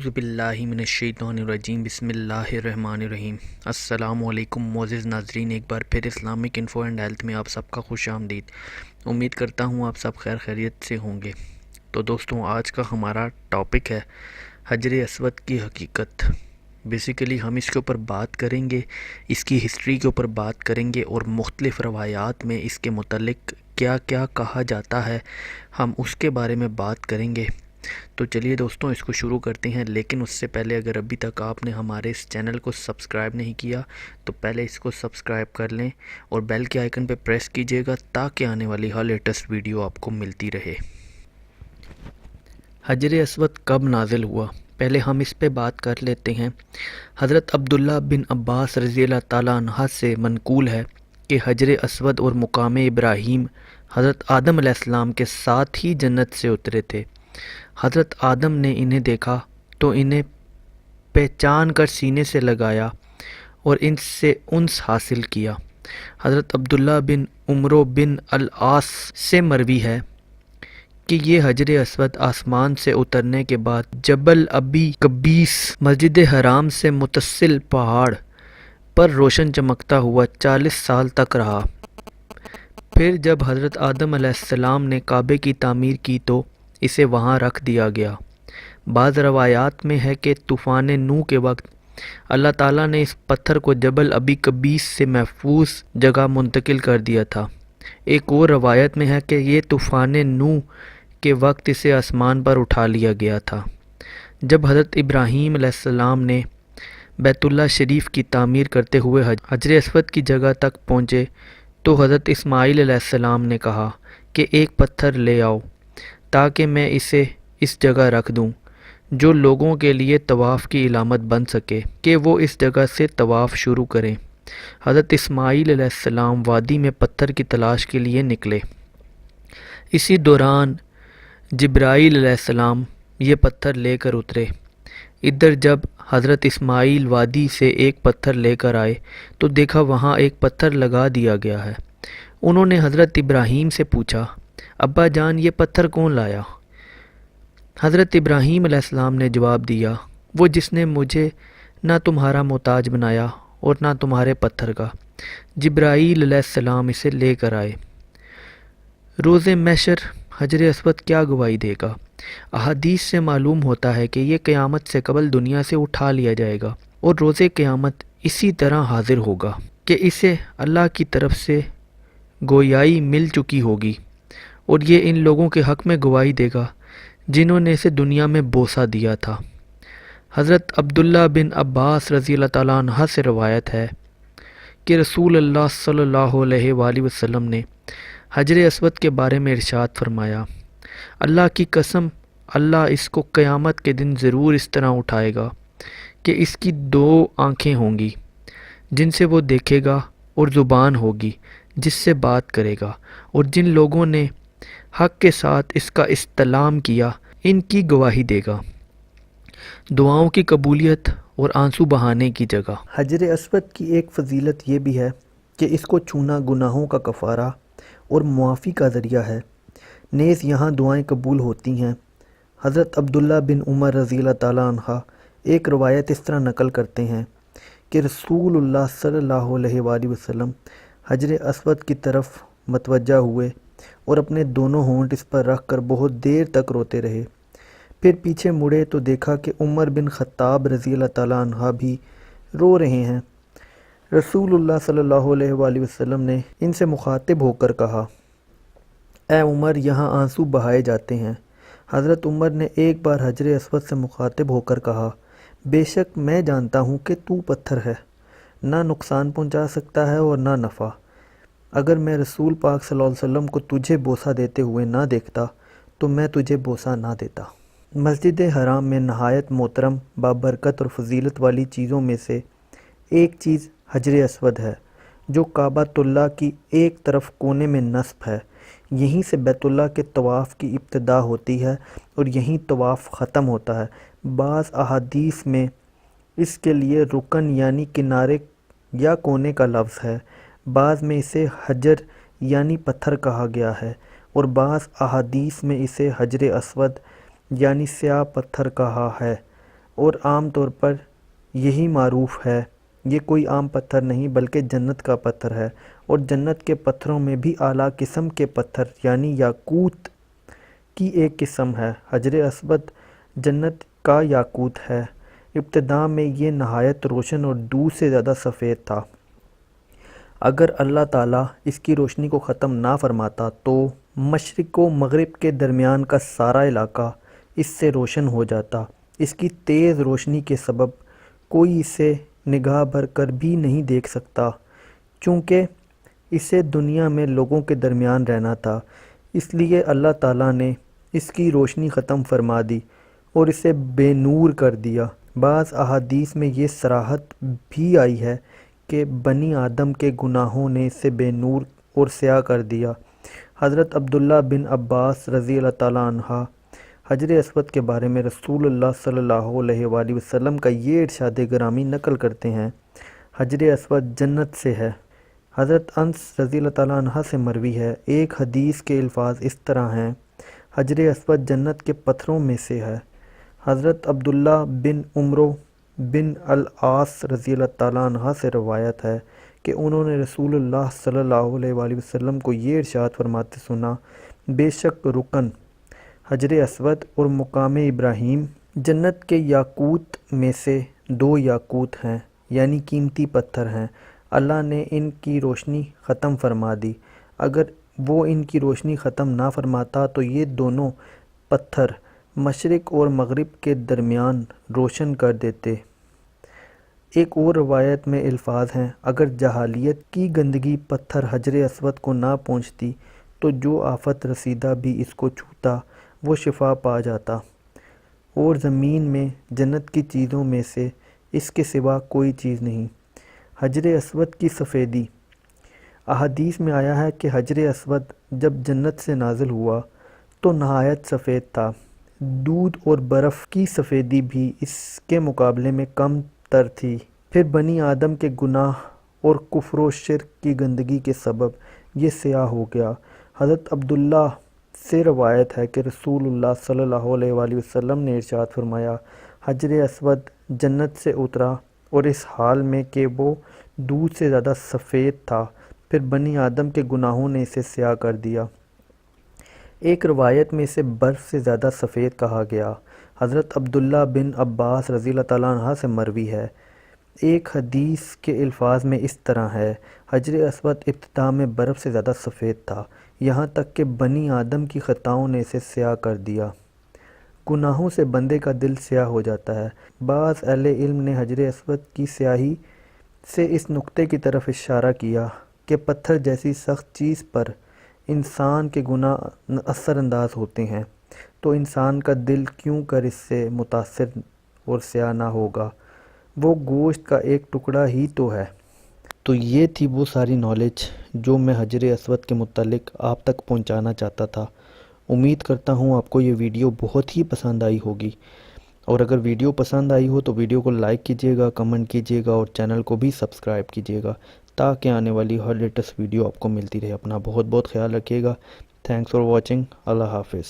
اعوذ باللہ من الشیطان الرجیم، بسم اللہ الرحمن الرحیم۔ السلام علیکم معزز ناظرین، ایک بار پھر اسلامک انفو اینڈ ہیلتھ میں آپ سب کا خوش آمدید۔ امید کرتا ہوں آپ سب خیر خیریت سے ہوں گے۔ تو دوستوں، آج کا ہمارا ٹاپک ہے حجر اسود کی حقیقت۔ بیسیکلی ہم اس کے اوپر بات کریں گے، اس کی ہسٹری کے اوپر بات کریں گے، اور مختلف روایات میں اس کے متعلق کیا کیا کہا جاتا ہے ہم اس کے بارے میں بات کریں گے۔ تو چلیے دوستوں، اس کو شروع کرتے ہیں، لیکن اس سے پہلے اگر ابھی تک آپ نے ہمارے اس چینل کو سبسکرائب نہیں کیا تو پہلے اس کو سبسکرائب کر لیں اور بیل کے آئیکن پہ پریس کیجئے گا تاکہ آنے والی ہر لیٹسٹ ویڈیو آپ کو ملتی رہے۔ حجر اسود کب نازل ہوا؟ پہلے ہم اس پہ بات کر لیتے ہیں۔ حضرت عبداللہ بن عباس رضی اللہ تعالیٰ عنہ سے منقول ہے کہ حجر اسود اور مقام ابراہیم حضرت آدم علیہ السلام کے ساتھ ہی جنت سے اترے تھے۔ حضرت آدم نے انہیں دیکھا تو انہیں پہچان کر سینے سے لگایا اور ان سے انس حاصل کیا۔ حضرت عبداللہ بن عمرو بن العاص سے مروی ہے کہ یہ حجر اسود آسمان سے اترنے کے بعد جبل ابی قبیس مسجد حرام سے متصل پہاڑ پر روشن چمکتا ہوا 40 سال تک رہا۔ پھر جب حضرت آدم علیہ السلام نے کعبے کی تعمیر کی تو اسے وہاں رکھ دیا گیا۔ بعض روایات میں ہے کہ طوفان نوح کے وقت اللہ تعالیٰ نے اس پتھر کو جبل ابی قبیس سے محفوظ جگہ منتقل کر دیا تھا۔ ایک اور روایت میں ہے کہ یہ طوفان نوح کے وقت اسے آسمان پر اٹھا لیا گیا تھا۔ جب حضرت ابراہیم علیہ السلام نے بیت اللہ شریف کی تعمیر کرتے ہوئے حجر اسود کی جگہ تک پہنچے تو حضرت اسماعیل علیہ السلام نے کہا کہ ایک پتھر لے آؤ تاکہ میں اسے اس جگہ رکھ دوں جو لوگوں کے لیے طواف کی علامت بن سکے کہ وہ اس جگہ سے طواف شروع کریں۔ حضرت اسماعیل علیہ السلام وادی میں پتھر کی تلاش کے لیے نکلے۔ اسی دوران جبرائیل علیہ السلام یہ پتھر لے کر اترے۔ ادھر جب حضرت اسماعیل وادی سے ایک پتھر لے کر آئے تو دیکھا وہاں ایک پتھر لگا دیا گیا ہے۔ انہوں نے حضرت ابراہیم سے پوچھا، ابا جان یہ پتھر کون لایا؟ حضرت ابراہیم علیہ السلام نے جواب دیا، وہ جس نے مجھے نہ تمہارا محتاج بنایا اور نہ تمہارے پتھر کا۔ جبرائیل علیہ السلام اسے لے کر آئے۔ روز محشر حجر اسود کیا گواہی دے گا؟ احادیث سے معلوم ہوتا ہے کہ یہ قیامت سے قبل دنیا سے اٹھا لیا جائے گا اور روز قیامت اسی طرح حاضر ہوگا کہ اسے اللہ کی طرف سے گویائی مل چکی ہوگی، اور یہ ان لوگوں کے حق میں گواہی دے گا جنہوں نے اسے دنیا میں بوسہ دیا تھا۔ حضرت عبداللہ بن عباس رضی اللہ تعالیٰ عنہ سے روایت ہے کہ رسول اللہ صلی اللہ علیہ وآلہ وسلم نے حجر اسود کے بارے میں ارشاد فرمایا، اللہ کی قسم، اللہ اس کو قیامت کے دن ضرور اس طرح اٹھائے گا کہ اس کی 2 آنکھیں ہوں گی جن سے وہ دیکھے گا، اور زبان ہوگی جس سے بات کرے گا، اور جن لوگوں نے حق کے ساتھ اس کا استعلام کیا ان کی گواہی دے گا۔ دعاؤں کی قبولیت اور آنسو بہانے کی جگہ۔ حجر اسود کی ایک فضیلت یہ بھی ہے کہ اس کو چھونا گناہوں کا کفارہ اور معافی کا ذریعہ ہے، نیز یہاں دعائیں قبول ہوتی ہیں۔ حضرت عبداللہ بن عمر رضی اللہ تعالیٰ عنہ ایک روایت اس طرح نقل کرتے ہیں کہ رسول اللہ صلی اللہ علیہ وآلہ وسلم حجر اسود کی طرف متوجہ ہوئے اور اپنے دونوں ہونٹ اس پر رکھ کر بہت دیر تک روتے رہے۔ پھر پیچھے مڑے تو دیکھا کہ عمر بن خطاب رضی اللہ تعالیٰ عنہ بھی رو رہے ہیں۔ رسول اللہ صلی اللہ علیہ وآلہ وسلم نے ان سے مخاطب ہو کر کہا، اے عمر، یہاں آنسو بہائے جاتے ہیں۔ حضرت عمر نے ایک بار حجر اسود سے مخاطب ہو کر کہا، بے شک میں جانتا ہوں کہ تو پتھر ہے، نہ نقصان پہنچا سکتا ہے اور نہ نفع۔ اگر میں رسول پاک صلی اللہ علیہ وسلم کو تجھے بوسہ دیتے ہوئے نہ دیکھتا تو میں تجھے بوسہ نہ دیتا۔ مسجد حرام میں نہایت محترم، بابرکت اور فضیلت والی چیزوں میں سے ایک چیز حجر اسود ہے جو کعبۃ اللہ کی ایک طرف کونے میں نصب ہے۔ یہیں سے بیت اللہ کے طواف کی ابتدا ہوتی ہے اور یہیں طواف ختم ہوتا ہے۔ بعض احادیث میں اس کے لیے رکن یعنی کنارے یا کونے کا لفظ ہے، بعض میں اسے حجر یعنی پتھر کہا گیا ہے، اور بعض احادیث میں اسے حجر اسود یعنی سیاہ پتھر کہا ہے۔ اور عام طور پر یہی معروف ہے، یہ کوئی عام پتھر نہیں بلکہ جنت کا پتھر ہے، اور جنت کے پتھروں میں بھی اعلیٰ قسم کے پتھر یعنی یاقوت کی ایک قسم ہے۔ حجر اسود جنت کا یاقوت ہے۔ ابتدا میں یہ نہایت روشن اور دودھ سے زیادہ سفید تھا۔ اگر اللہ تعالیٰ اس کی روشنی کو ختم نہ فرماتا تو مشرق و مغرب کے درمیان کا سارا علاقہ اس سے روشن ہو جاتا۔ اس کی تیز روشنی کے سبب کوئی اسے نگاہ بھر کر بھی نہیں دیکھ سکتا، چونکہ اسے دنیا میں لوگوں کے درمیان رہنا تھا، اس لیے اللہ تعالیٰ نے اس کی روشنی ختم فرما دی اور اسے بے نور کر دیا۔ بعض احادیث میں یہ صراحت بھی آئی ہے کہ بنی آدم کے گناہوں نے اسے بے نور اور سیاہ کر دیا۔ حضرت عبداللہ بن عباس رضی اللہ تعالیٰ عنہ حجر اسود کے بارے میں رسول اللہ صلی اللہ علیہ وآلہ وسلم کا یہ ارشاد گرامی نقل کرتے ہیں، حجر اسود جنت سے ہے۔ حضرت انس رضی اللہ تعالیٰ عنہ سے مروی ہے، ایک حدیث کے الفاظ اس طرح ہیں، حجر اسود جنت کے پتھروں میں سے ہے۔ حضرت عبداللہ بن عمرو بن العاص رضی اللہ تعالیٰ عنہ سے روایت ہے کہ انہوں نے رسول اللہ صلی اللہ علیہ وآلہ وسلم کو یہ ارشاد فرماتے سنا، بے شک رکن حجر اسود اور مقام ابراہیم جنت کے یاقوت میں سے دو یاقوت ہیں، یعنی قیمتی پتھر ہیں۔ اللہ نے ان کی روشنی ختم فرما دی، اگر وہ ان کی روشنی ختم نہ فرماتا تو یہ دونوں پتھر مشرق اور مغرب کے درمیان روشن کر دیتے۔ ایک اور روایت میں الفاظ ہیں، اگر جاہلیت کی گندگی پتھر حجر اسود کو نہ پہنچتی تو جو آفت رسیدہ بھی اس کو چھوتا وہ شفا پا جاتا، اور زمین میں جنت کی چیزوں میں سے اس کے سوا کوئی چیز نہیں۔ حجر اسود کی سفیدی، احادیث میں آیا ہے کہ حجر اسود جب جنت سے نازل ہوا تو نہایت سفید تھا، دودھ اور برف کی سفیدی بھی اس کے مقابلے میں کم تر تھی۔ پھر بنی آدم کے گناہ اور کفر و شرک کی گندگی کے سبب یہ سیاہ ہو گیا۔ حضرت عبداللہ سے روایت ہے کہ رسول اللہ صلی اللہ علیہ وآلہ وسلم نے ارشاد فرمایا، حجر اسود جنت سے اترا اور اس حال میں کہ وہ دودھ سے زیادہ سفید تھا، پھر بنی آدم کے گناہوں نے اسے سیاہ کر دیا۔ ایک روایت میں اسے برف سے زیادہ سفید کہا گیا۔ حضرت عبداللہ بن عباس رضی اللہ تعالیٰ عنہ سے مروی ہے، ایک حدیث کے الفاظ میں اس طرح ہے، حجر اسود ابتدا میں برف سے زیادہ سفید تھا، یہاں تک کہ بنی آدم کی خطاؤں نے اسے سیاہ کر دیا۔ گناہوں سے بندے کا دل سیاہ ہو جاتا ہے۔ بعض اہل علم نے حجر اسود کی سیاہی سے اس نقطے کی طرف اشارہ کیا کہ پتھر جیسی سخت چیز پر انسان کے گناہ اثر انداز ہوتے ہیں تو انسان کا دل کیوں کر اس سے متاثر اور سیاہ نہ ہوگا، وہ گوشت کا ایک ٹکڑا ہی تو ہے۔ تو یہ تھی وہ ساری نالج جو میں حجر اسود کے متعلق آپ تک پہنچانا چاہتا تھا۔ امید کرتا ہوں آپ کو یہ ویڈیو بہت ہی پسند آئی ہوگی، اور اگر ویڈیو پسند آئی ہو تو ویڈیو کو لائک کیجیے گا، کمنٹ کیجیے گا اور چینل کو بھی سبسکرائب کیجیے گا تاکہ آنے والی ہر لیٹسٹ ویڈیو آپ کو ملتی رہے۔ اپنا بہت بہت خیال رکھیے گا۔ Thanks for watching. اللہ حافظ۔